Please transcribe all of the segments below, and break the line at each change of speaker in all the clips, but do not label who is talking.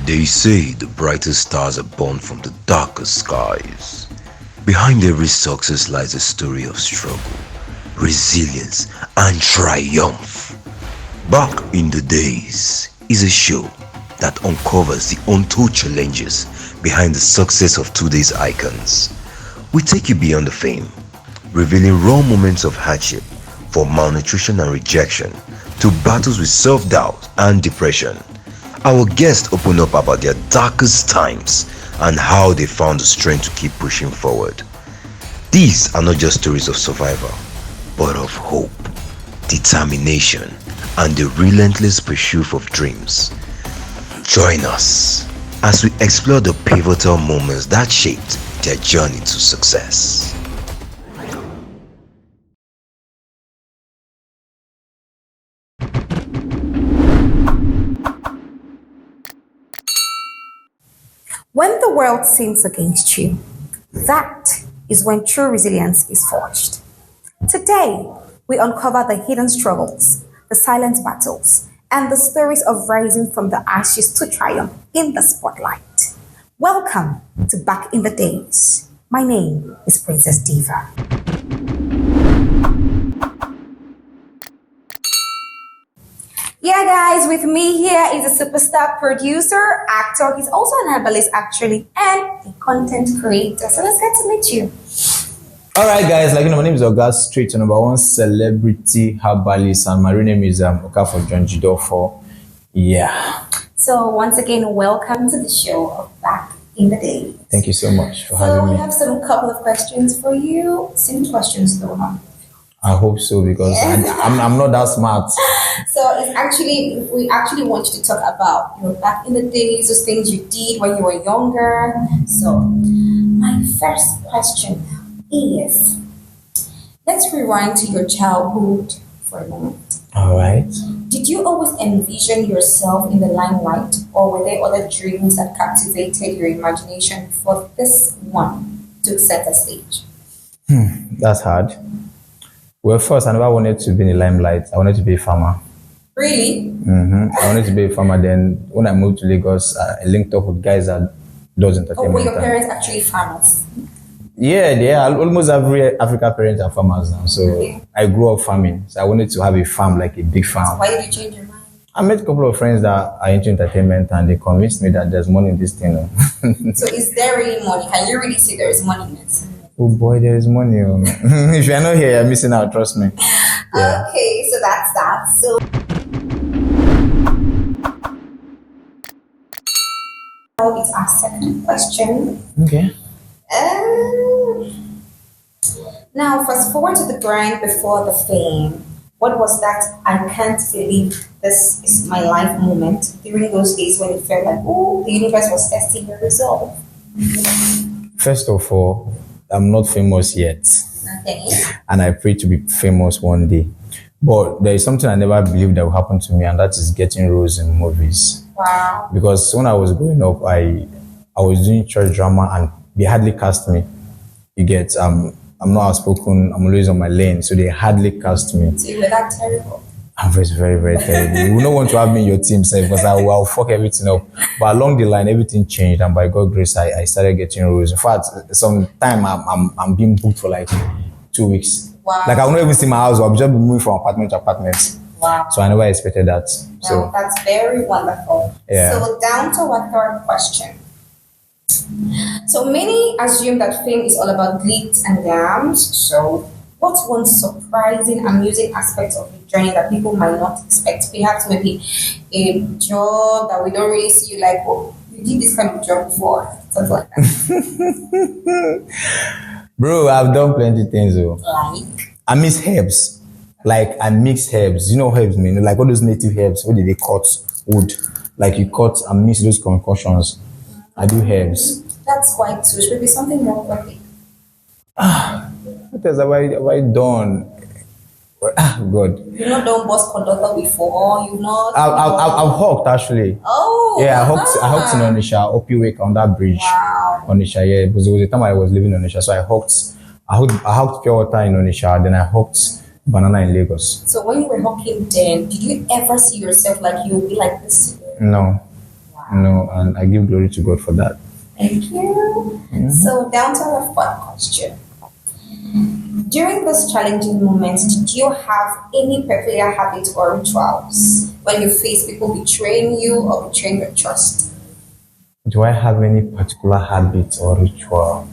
They say the brightest stars are born from the darkest skies. Behind every success lies a story of struggle, resilience, and triumph. Back in the Days is a show that uncovers the untold challenges behind the success of today's icons. We take you beyond the fame, revealing raw moments of hardship, from malnutrition and rejection to battles with self-doubt and depression. Our guests open up about their darkest times and how they found the strength to keep pushing forward. These are not just stories of survival, but of hope, determination, and the relentless pursuit of dreams. Join us as we explore the pivotal moments that shaped their journey to success.
When the world seems against you, that is when true resilience is forged. Today, we uncover the hidden struggles, the silent battles, and the stories of rising from the ashes to triumph in the spotlight. Welcome to Back in the Days. My name is Princess Diva. Yeah, guys, with me here is a superstar producer, actor. He's also an herbalist, actually, and a content creator. So let's get to meet you.
All right, guys. My name is Oga Street, your number one celebrity herbalist, and my real name is Oka for John Jidofo. Yeah.
So once again, welcome to the show of Back in the Day.
Thank you so much for having me.
So we have some couple of questions for you. Simple questions, though, huh?
I hope so, because I'm not that smart.
So we actually want you to talk about back in the days, those things you did when you were younger. So my first question is, let's rewind to your childhood for a moment.
All right.
Did you always envision yourself in the limelight, or were there other dreams that captivated your imagination before this one took center stage?
That's hard. Well, first, I never wanted to be in the limelight. I wanted to be a farmer.
Really?
I wanted to be a farmer. Then, when I moved to Lagos, I linked up with guys that does entertainment.
Oh, were your parents actually farmers?
Yeah, they are. Almost every African parent are farmers now. So
Okay.
I grew up farming. So I wanted to have a farm, like a big farm.
Why did you change your mind?
I met a couple of friends that are into entertainment, and they convinced me that there's money in this thing.
So is there really money? Can you really say there is money in it?
Oh boy, there is money. If you're not here, you're missing out, trust me. Yeah.
Okay, so that's that. So now it's our second question.
Okay.
Now, fast forward to the grind before the fame. What was that I can't believe this is my life moment during those days when it felt like, oh, the universe was testing your resolve?
First of all, I'm not famous yet.
Okay.
And I pray to be famous one day. But there is something I never believed that will happen to me, and that is getting roles in movies.
Wow.
Because when I was growing up, I was doing church drama, and they hardly cast me. You get, I'm not outspoken, I'm always on my lane, so they hardly cast me.
So you were that terrible?
I was very, very terrible. You don't want to have me in your team, sir, because I'll fuck everything up. But along the line, everything changed, and by God's grace, I started getting roles. In fact, sometime I'm being booked for like 2 weeks.
Wow.
Like I will not even see my house. I'll just be moving from apartment to apartment.
Wow.
So I never expected that.
Wow,
So
that's very wonderful.
Yeah.
So down to our third question. So many assume that fame is all about glitz and glams. So what's one surprising, amusing aspect of the journey that people might not expect? Perhaps maybe a job that we don't really see you like, oh, you did this kind of job before. Something like that.
bro, I've done plenty things though.
Like,
I mix herbs. Like I mix herbs. You know what herbs mean? Like all those native herbs. Where they cut wood. Like you cut and mix those concoctions. I do herbs.
that's quite too. Maybe something more quirky.
What else have I done? God.
You've not done bus conductor before. You've not.
I've hawked actually.
Oh.
Yeah, I hawked in Onisha, Opiwake on that bridge.
Wow.
Onisha, yeah, because it was the time I was living in Onisha, so I hawked pure water in Onisha, then I hawked banana in Lagos.
So when you were hawking then, did you ever see yourself like you'll be like this today?
No.
Wow.
And I give glory to God for that.
Thank you. So, down to our fourth question. During those challenging moments, did you have any peculiar habits or rituals when you face people betraying you or betraying your trust?
Do I have any particular habit or ritual?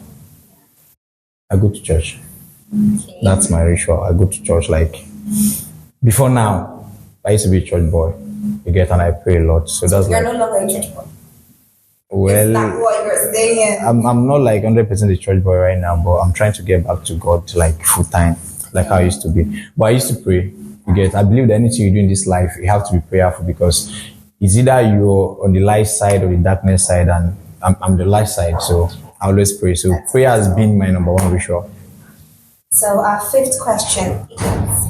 I go to church.
Okay.
That's my ritual. I go to church like before now. I used to be a church boy. You get, and I pray a lot. So that's
You're
like,
no longer a church boy.
well,
Is that what you're saying?
I'm not like 100% a church boy right now, but I'm trying to get back to God like full time, like how I used to be. But I used to pray. You get, I believe that anything you do in this life, you have to be prayerful because it's either you're on the light side or the darkness side, and I'm the light side, so I always pray. So prayer has been my number one ritual.
So, our fifth question is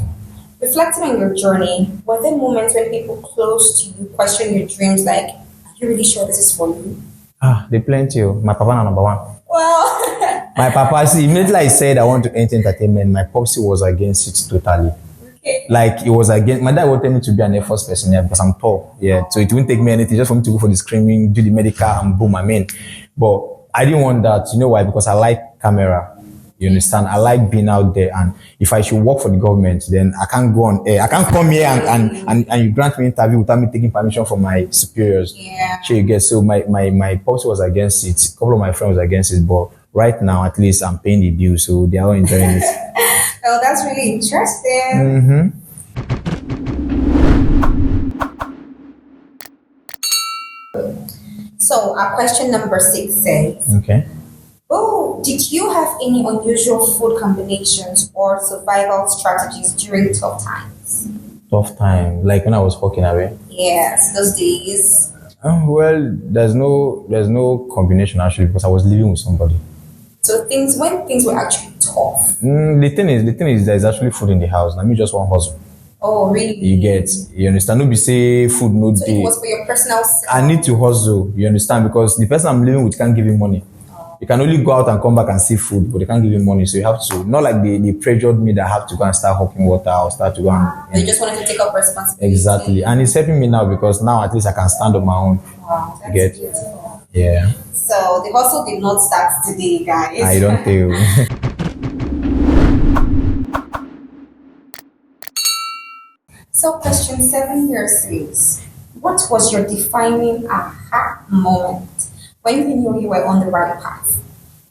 reflecting on your journey, were there moments when people close to you question your dreams like, are you really sure this is for you?
They plenty. My papa na number one.
Well,
My papa, see, immediately I said I want to enter entertainment, my popsy was against it totally.
okay.
Like it was against my dad wanted me to be an Air Force person, yeah, because I'm tall. Yeah. So it wouldn't take me anything just for me to go for the screaming, do the medical and boom, I'm in. But I didn't want that. You know why? Because I like camera. You understand? I like being out there, and if I should work for the government, then I can't go on air. I can't come here and you grant me interview without me taking permission from my superiors.
Yeah.
Sure, you get. So my post was against it. A couple of my friends was against it, but right now at least I'm paying the bills, so they are all enjoying it.
Oh, that's really interesting.
Mm-hmm.
So, our question number 6 says,
Okay.
oh, did you have any unusual food combinations or survival strategies during tough times?
Tough time, like when I was walking away.
Yes, those days.
Well, there's no combination actually because I was living with somebody.
So when things were actually tough.
The thing is, there's actually food in the house. Let me just one hustle.
Oh, really?
You understand? No be say food no
So it
day.
was for your personal self.
I need to hustle. You understand? Because the person I'm living with can't give you money. You can only go out and come back and see food, but they can't give you money. So you have to, not like they pressured me that I have to go and start hawking water or start to go and.
They just wanted to take up responsibility.
Exactly. And it's helping me now because now at least I can stand on my own.
Wow, that's
Get-
beautiful.
Yeah.
So the hustle did not start today, guys.
I don't tell.
So question 7 here says, what was your defining aha moment when you knew you were on the right path?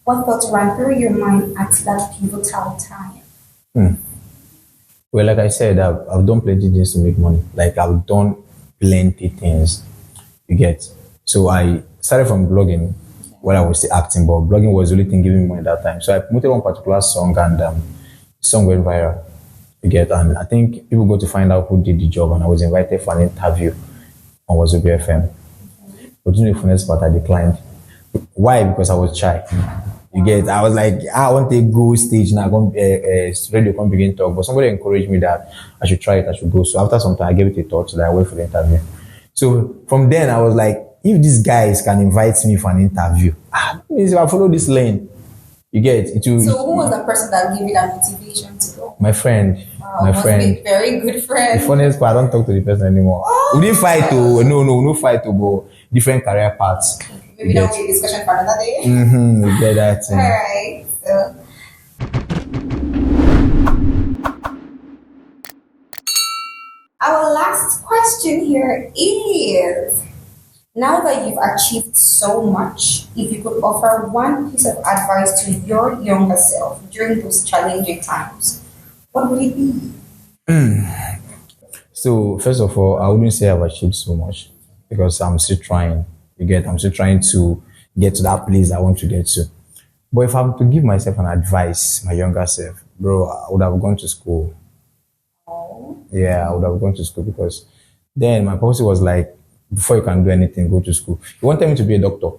What thoughts ran through your mind at that pivotal time?
Well, like I said, I've done plenty things to make money. Like I've done plenty things. You get. So I started from blogging when I was still acting, but blogging was the only thing giving me money at that time. So I promoted one particular song and the song went viral. You get, and I think people go to find out who did the job, and I was invited for an interview on Wazobia FM. But you know, the funniest part, I declined. Why? Because I was shy. You get, I was like, I want to go stage now, radio come begin talk. But somebody encouraged me that I should try it, I should go. So after some time, I gave it a thought, so that I wait for the interview. So from then, I was like, if these guys can invite me for an interview, means if I follow this lane, you get it. Will,
So who was the person that gave you that motivation to go?
my friend.
Wow,
My
must
friend.
be a very good
The
friend.
funniest part, I don't talk to the person anymore.
Oh.
We didn't fight to, no fight to go different career paths.
Maybe that will be a discussion for another day.
We get that.
All right. So. Our last question here is, now that you've achieved so much, if you could offer one piece of advice to your younger self during those challenging times, what would it be?
So first of all, I wouldn't say I've achieved so much because I'm still trying. I'm still trying to get to that place I want to get to. But if I'm to give myself an advice, my younger self, bro, I would have gone to school.
Oh,
Yeah, I would have gone to school because then my policy was like, before you can do anything, go to school. He wanted me to be a doctor.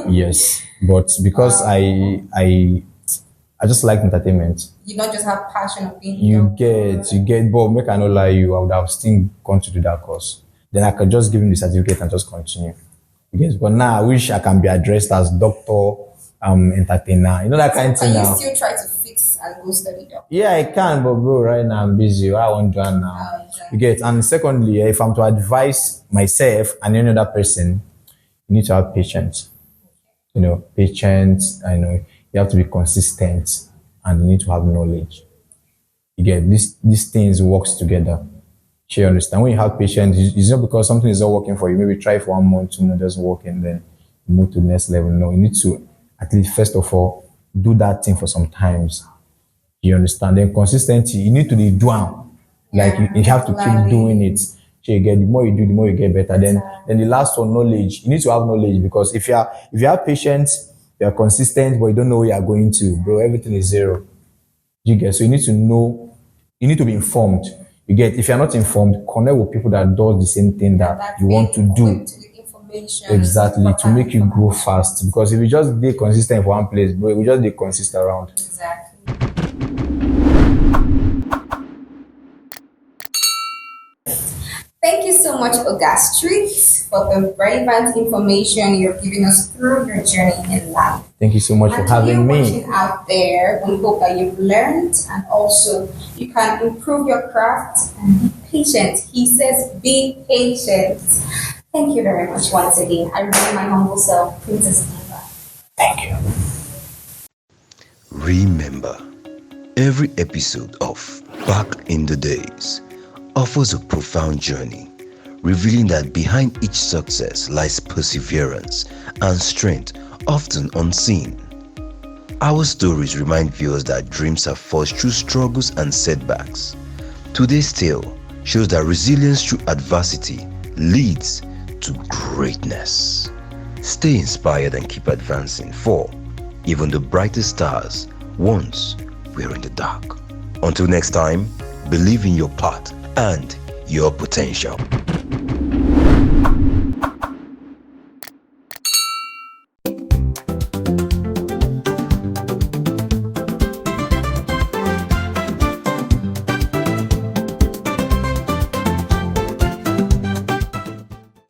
Yes, but because I just like entertainment.
you not just have passion of being
You get, but make I not lie you, I would have still gone to do that course. Then I could just give him the certificate and just continue. You get, but now I wish I can be addressed as doctor, entertainer. You know that kind of thing
Can
now.
you still try to fix and go study though?
Yeah, I can, but bro, right now I'm busy. What I want to do now.
Exactly.
You get. And secondly, if I'm to advise myself and any other person, you need to have patience. You know, patience. I know you have to be consistent, and you need to have knowledge. You get these things works together. You understand? When you have patience, it's not because something is not working for you. Maybe try for 1 month, 2 months, doesn't work, and then you move to the next level. No, you need to at least first of all do that thing for some times. You understand? Then consistency, you need to be doing. Like you have to keep doing it. So you get the more you do, the more you get better. Then the last one, knowledge. You need to have knowledge because if you have patience, you are consistent, but you don't know where you are going to, bro. Everything is zero. You get, so you need to know. You need to be informed. You get, if you're not informed, connect with people that do the same thing that you want to do. Exactly, to make you grow fast. Because if you just be consistent for one place, bro, we just be consistent around.
Exactly. Thank you so much, Oga Street, for the relevant information you're giving us through your journey in life.
Thank you so much for having me.
Watching out there, we hope that you've learned and also you can improve your craft and be patient. He says, be patient. Thank you very much once again. I remain my humble self, Princess Eva.
Thank you.
Remember, every episode of Back in the Days offers a profound journey, revealing that behind each success lies perseverance and strength often unseen. Our stories remind viewers that dreams are forged through struggles and setbacks. Today's tale shows that resilience through adversity leads to greatness. Stay inspired and keep advancing, for even the brightest stars once were in the dark. Until next time, believe in your path and your potential.